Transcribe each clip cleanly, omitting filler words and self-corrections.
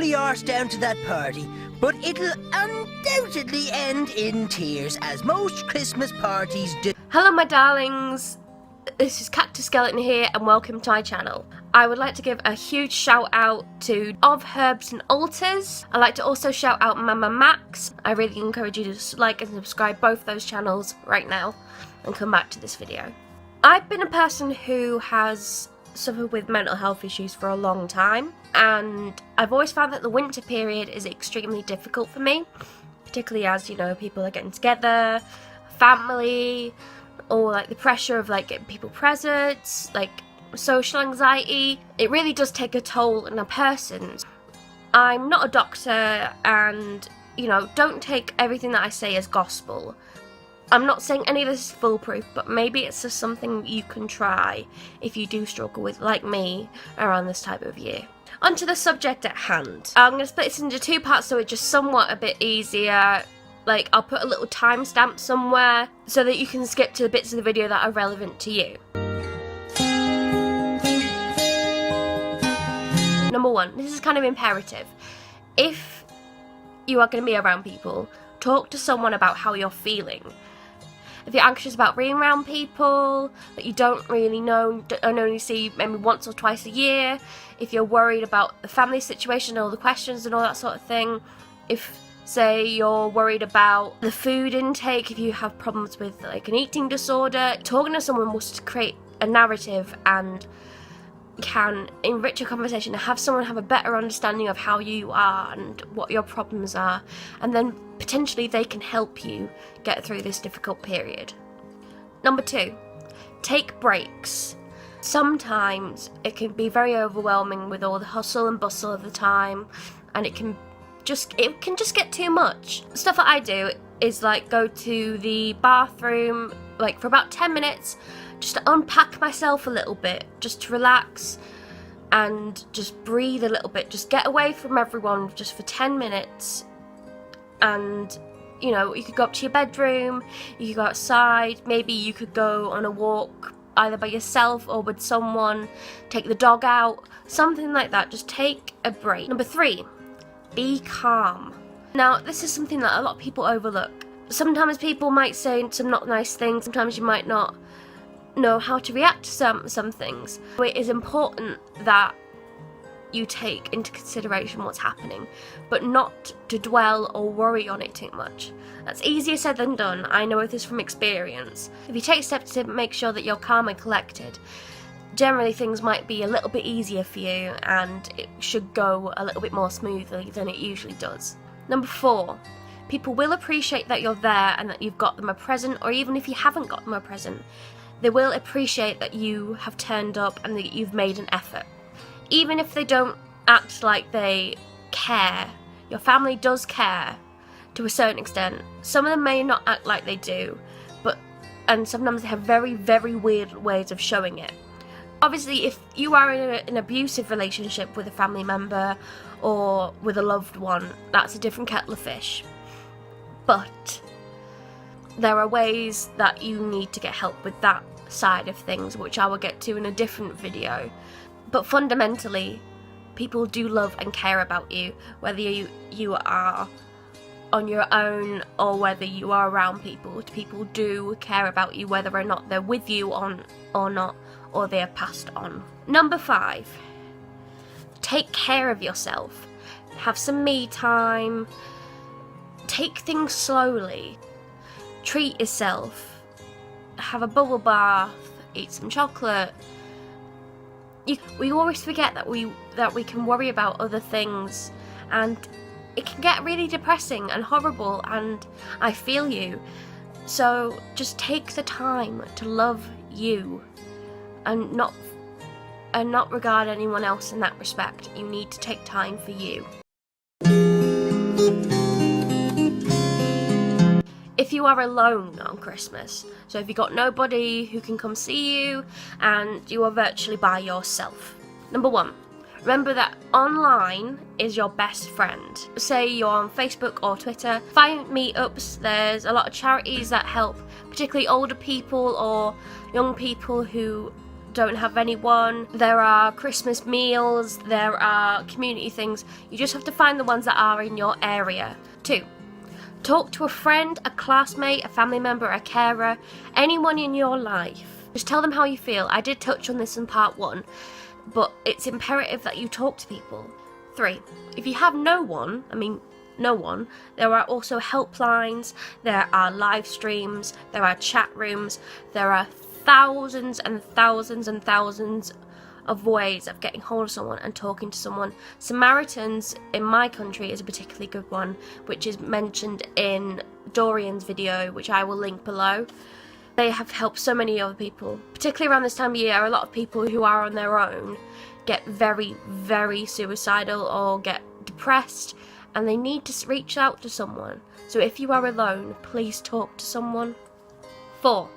fully arsed down to that party, but it'll undoubtedly end in tears, as most Christmas parties do. Hello my darlings, this is Cactus Skeleton here and welcome to my channel. I would like to give a huge shout out to Ofherbsandaltars. I'd like to also shout out Mama Max. I really encourage you to like and subscribe both those channels right now and come back to this video. I've been a person who has suffered with mental health issues for a long time, and I've always found that the winter period is extremely difficult for me, particularly as, you know, people are getting together, family, or like the pressure of like getting people presents, like social anxiety. It really does take a toll on a person. I'm not a doctor, and, you know, don't take everything that I say as gospel. I'm not saying any of this is foolproof, but maybe it's just something you can try if you do struggle with, like me, around this type of year. Onto the subject at hand. I'm going to split this into two parts so it's just somewhat a bit easier. Like, I'll put a little timestamp somewhere so that you can skip to the bits of the video that are relevant to you. Number one, this is kind of imperative. If you are going to be around people, talk to someone about how you're feeling. If you're anxious about being around people that you don't really know and only see maybe once or twice a year, if you're worried about the family situation, all the questions and all that sort of thing, if, say, you're worried about the food intake, if you have problems with like an eating disorder, talking to someone will create a narrative and can enrich your conversation and have someone have a better understanding of how you are and what your problems are, and then potentially they can help you get through this difficult period. Number two, take breaks. Sometimes it can be very overwhelming with all the hustle and bustle of the time, and it can just get too much. Stuff that I do is like go to the bathroom like for about 10 minutes just to unpack myself a little bit, just to relax and just breathe a little bit, just get away from everyone just for 10 minutes. And, you know, you could go up to your bedroom, you could go outside, maybe you could go on a walk either by yourself or with someone, take the dog out, something like that. Just take a break. Number three, be calm. Now, this is something that a lot of people overlook. Sometimes people might say some not nice things, sometimes you might not know how to react to some things. It is important that you take into consideration what's happening, but not to dwell or worry on it too much. That's easier said than done. I know this from experience. If you take steps to make sure that you're calm and collected, generally things might be a little bit easier for you and it should go a little bit more smoothly than it usually does. Number four, people will appreciate that you're there and that you've got them a present, or even if you haven't got them a present, they will appreciate that you have turned up and that you've made an effort. Even if they don't act like they care, your family does care to a certain extent. Some of them may not act like they do, and sometimes they have very, very weird ways of showing it. Obviously, if you are in an abusive relationship with a family member or with a loved one, that's a different kettle of fish. But there are ways that you need to get help with that side of things, which I will get to in a different video. But fundamentally, people do love and care about you, whether you are on your own or whether you are around people. People do care about you, whether or not they're with you or not, or they are passed on. Number five, take care of yourself. Have some me time. Take things slowly. Treat yourself. Have a bubble bath. Eat some chocolate. We always forget that we can worry about other things, and it can get really depressing and horrible, and I feel you. So just take the time to love you and not regard anyone else in that respect. You need to take time for you. If you are alone on Christmas, so if you've got nobody who can come see you and you are virtually by yourself. Number one, remember that online is your best friend. Say you're on Facebook or Twitter, find meetups. There's a lot of charities that help, particularly older people or young people who don't have anyone. There are Christmas meals, there are community things. You just have to find the ones that are in your area. 2. Talk to a friend, a classmate, a family member, a carer, anyone in your life. Just tell them how you feel. I did touch on this in part 1, but it's imperative that you talk to people. 3. If you have no one, there are also helplines, there are live streams, there are chat rooms, there are thousands and thousands and thousands of ways of getting hold of someone and talking to someone. Samaritans in my country is a particularly good one, which is mentioned in Dorian's video, which I will link below. They have helped so many other people. Particularly around this time of year, a lot of people who are on their own get very, very suicidal or get depressed, and they need to reach out to someone. So if you are alone, please talk to someone. 4.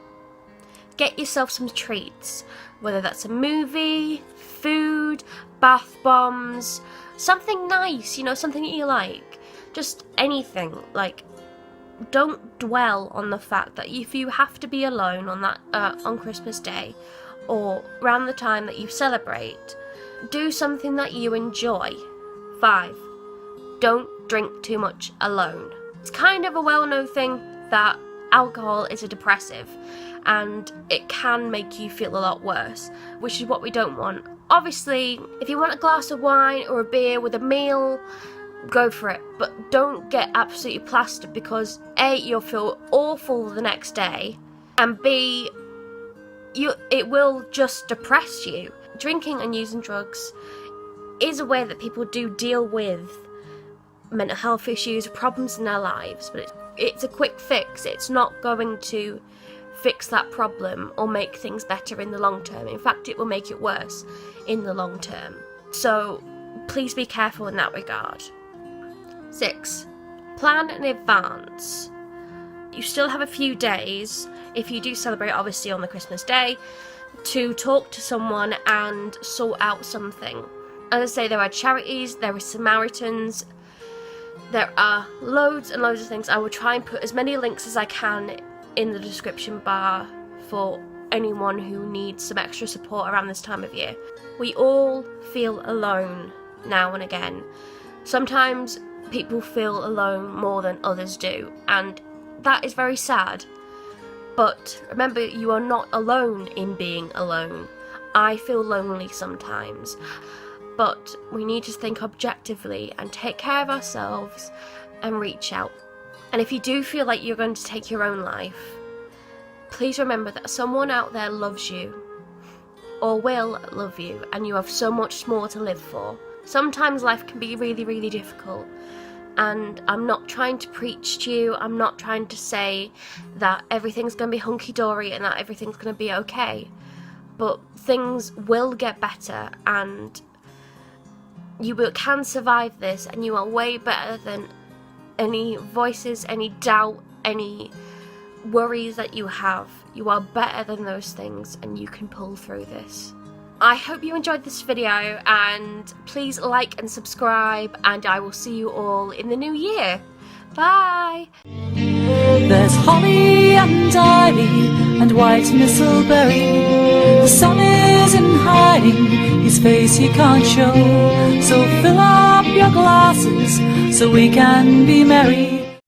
Get yourself some treats, whether that's a movie, food, bath bombs, something nice, something that you like. Just anything. Like, don't dwell on the fact that if you have to be alone on Christmas Day or around the time that you celebrate, do something that you enjoy. 5. Don't drink too much alone. It's kind of a well-known thing that alcohol is a depressive and it can make you feel a lot worse, which is what we don't want. Obviously, if you want a glass of wine or a beer with a meal, go for it, but don't get absolutely plastered, because A, you'll feel awful the next day, and B, it will just depress you. Drinking and using drugs is a way that people do deal with mental health issues, problems in their lives, but it's a quick fix. It's not going to fix that problem or make things better in the long term. In fact, it will make it worse in the long term. So please be careful in that regard. 6. Plan in advance. You still have a few days, if you do celebrate obviously on the Christmas day, to talk to someone and sort out something. As I say, there are charities, there are Samaritans, there are loads and loads of things. I will try and put as many links as I can in the description bar for anyone who needs some extra support around this time of year. We all feel alone now and again. Sometimes people feel alone more than others do, and that is very sad. But remember, you are not alone in being alone. I feel lonely sometimes, but we need to think objectively and take care of ourselves and reach out. And if you do feel like you're going to take your own life, please remember that someone out there loves you, or will love you, and you have so much more to live for. Sometimes life can be really, really difficult, and I'm not trying to preach to you, I'm not trying to say that everything's going to be hunky-dory and that everything's going to be okay, but things will get better, and you can survive this, and you are way better than any voices, any doubt, any worries that you have. You are better than those things, and you can pull through this. I hope you enjoyed this video, and please like and subscribe, and I will see you all in the new year. Bye! There's holly and ivy and white mistleberry. The sun is in hiding, his face he can't show. So fill up your glasses so we can be merry.